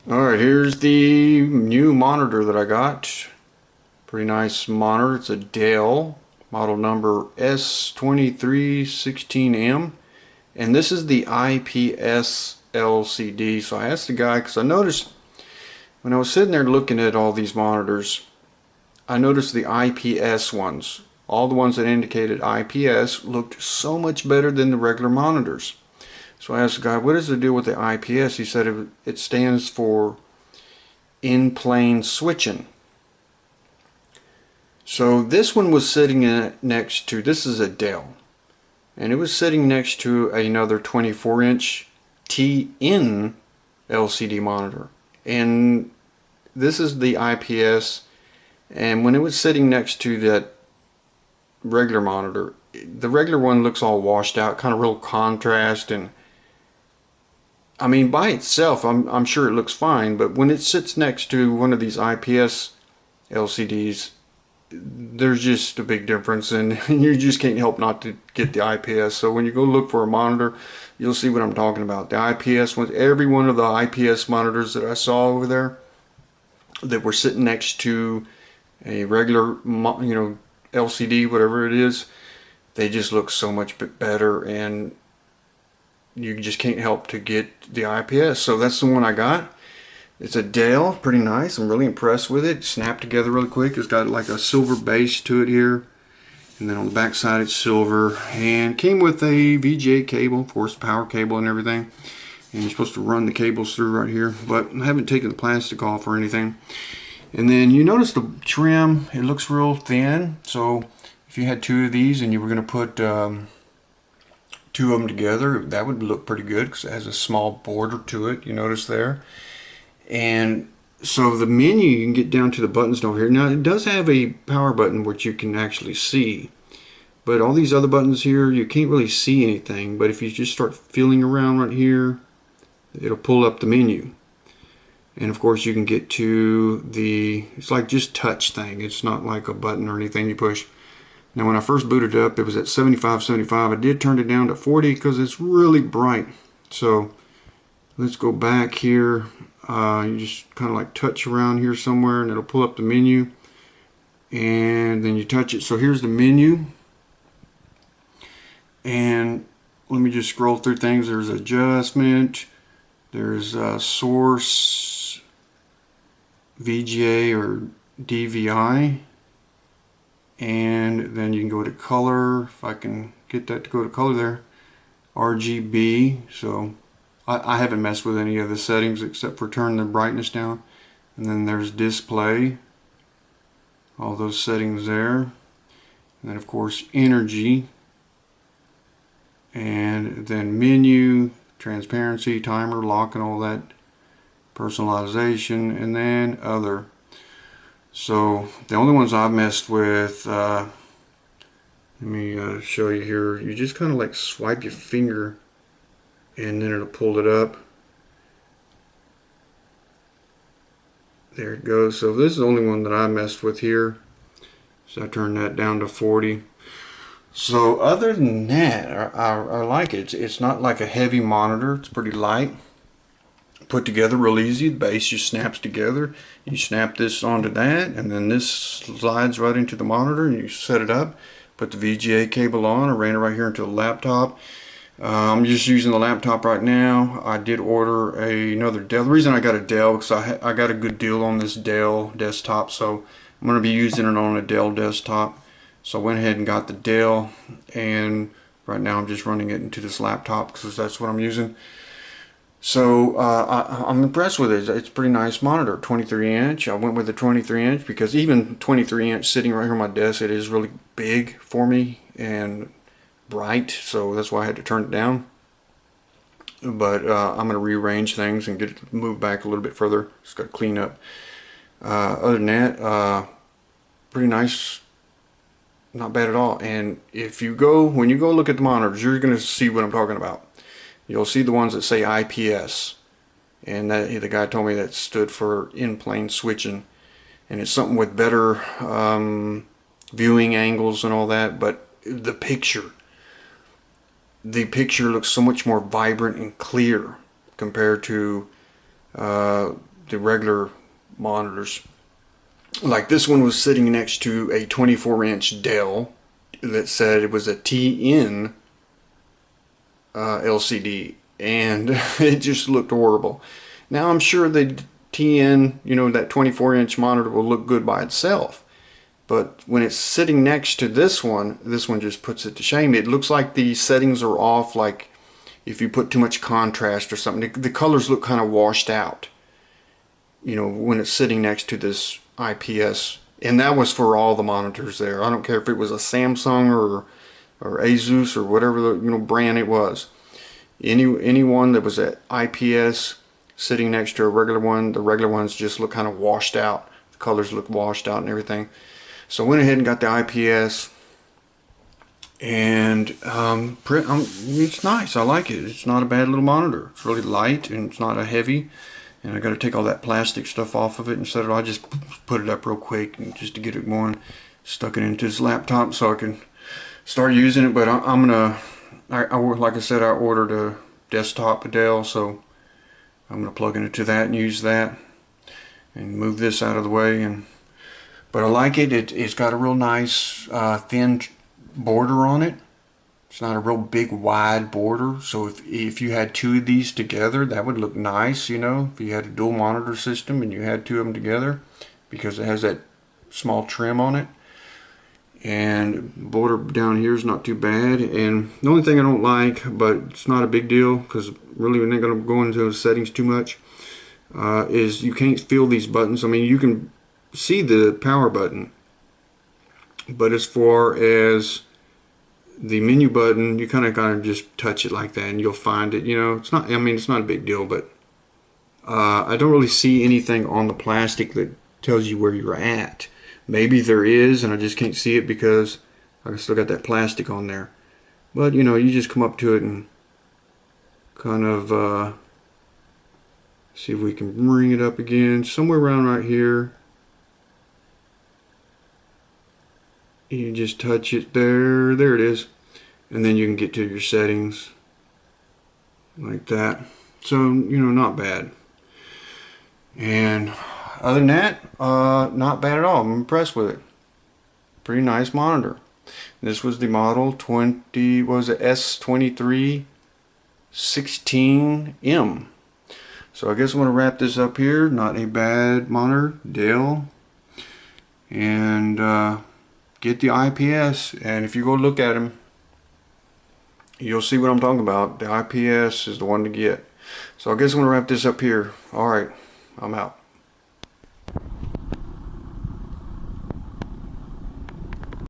Alright, here's the new monitor that I got. Pretty nice monitor. It's a Dell model number S2316M, and this is the IPS LCD. So I asked the guy, because I noticed when I was sitting there looking at all these monitors, I noticed the IPS ones, all the ones that indicated IPS, looked so much better than the regular monitors. So I asked the guy, what is the deal with the IPS? He said it stands for in-plane switching. So this one was sitting next to, this is a Dell, and it was sitting next to another 24-inch TN LCD monitor. And this is the IPS, and when it was sitting next to that regular monitor, the regular one looks all washed out, kind of real contrast, and I mean, by itself, I'm sure it looks fine, but when it sits next to one of these IPS LCDs, there's just a big difference, and you just can't help not to get the IPS. So when you go look for a monitor, you'll see what I'm talking about. The IPS ones, every one of the IPS monitors that I saw over there that were sitting next to a regular, LCD, whatever it is, they just look so much better, and you just can't help to get the IPS. So that's the one I got. It's a Dell, pretty nice. I'm really impressed with it. Snapped together really quick. It's got like a silver base to it here, and then on the back side it's silver, and came with a VGA cable, of course, power cable and everything, and you're supposed to run the cables through right here, but I haven't taken the plastic off or anything. And then you notice the trim, it looks real thin. So if you had two of these and you were going to put two of them together, that would look pretty good because it has a small border to it, you notice there. And so the menu, you can get down to the buttons over here. Now it does have a power button which you can actually see, but all these other buttons here you can't really see anything. But if you just start feeling around right here, it'll pull up the menu, and of course you can get to the, it's like just touch thing, it's not like a button or anything you push. Now when I first booted it up, it was at 75. I did turn it down to 40 because it's really bright. So let's go back here. You just kind of like touch around here somewhere and it'll pull up the menu, and then you touch it. So here's the menu, and let me just scroll through things. There's adjustment, there's source, VGA or DVI, and then you can go to color, if I can get that to go to color there, RGB. So I haven't messed with any of the settings except for turning the brightness down. And then there's display, all those settings there. And then of course energy, and then menu, transparency, timer, lock, and all that, personalization, and then other. So the only ones I've messed with, let me show you here. You just kind of like swipe your finger and then it'll pull it up. There it goes. So this is the only one that I messed with here. So I turned that down to 40. So other than that, I like it. It's not like a heavy monitor. It's pretty light. Put together real easy. The base just snaps together. You snap this onto that, and then this slides right into the monitor, and you set it up. Put the VGA cable on. I ran it right here into the laptop. I'm just using the laptop right now. I did order another Dell. The reason I got a Dell because I got a good deal on this Dell desktop, so I'm going to be using it on a Dell desktop. So I went ahead and got the Dell, and right now I'm just running it into this laptop because that's what I'm using. So I'm impressed with it. It's a pretty nice monitor, 23-inch. I went with the 23-inch because even 23-inch sitting right here on my desk, it is really big for me and bright, so that's why I had to turn it down. But I'm going to rearrange things and get it moved back a little bit further. Just got to clean up. Other than that, pretty nice, not bad at all. And if you go, when you go look at the monitors, you're going to see what I'm talking about. You'll see the ones that say IPS, and that, the guy told me that stood for in-plane switching, and it's something with better viewing angles and all that. But the picture looks so much more vibrant and clear compared to the regular monitors. Like this one was sitting next to a 24-inch Dell that said it was a TN LCD, and it just looked horrible. Now I'm sure the TN, you know, that 24-inch monitor will look good by itself, but when it's sitting next to this one just puts it to shame. It looks like the settings are off, like if you put too much contrast or something. The colors look kind of washed out, you know, when it's sitting next to this IPS. And that was for all the monitors there. I don't care if it was a Samsung or Asus or whatever the, you know, brand it was. Anyone that was at IPS sitting next to a regular one, the regular ones just look kind of washed out. The colors look washed out and everything. So I went ahead and got the IPS, and it's nice. I like it. It's not a bad little monitor. It's really light and it's not a heavy. And I got to take all that plastic stuff off of it, and so I just put it up real quick and just to get it going. Stuck it into this laptop so I can start using it. But I'm gonna, like I said, I ordered a desktop, a Dell, so I'm gonna plug into that and use that and move this out of the way. But I like it. It's got a real nice thin border on it. It's not a real big wide border, so if you had two of these together, that would look nice, you know, if you had a dual monitor system and you had two of them together, because it has that small trim on it. And border down here is not too bad. And the only thing I don't like, but it's not a big deal because really we're not going to go into those settings too much, is you can't feel these buttons. I mean, you can see the power button, but as far as the menu button, you kind of just touch it like that and you'll find it. You know, it's not, I mean, it's not a big deal, but I don't really see anything on the plastic that tells you where you're at. Maybe there is and I just can't see it because I still got that plastic on there. But you know, you just come up to it and kind of see if we can bring it up again, somewhere around right here. You just touch it there it is, and then you can get to your settings like that. So, you know, not bad. And other than that, not bad at all. I'm impressed with it. Pretty nice monitor. This was the model S2316M. So I guess I'm going to wrap this up here. Not a bad monitor, Dell. And get the IPS, and if you go look at them, you'll see what I'm talking about. The IPS is the one to get. So I guess I'm going to wrap this up here. Alright, I'm out.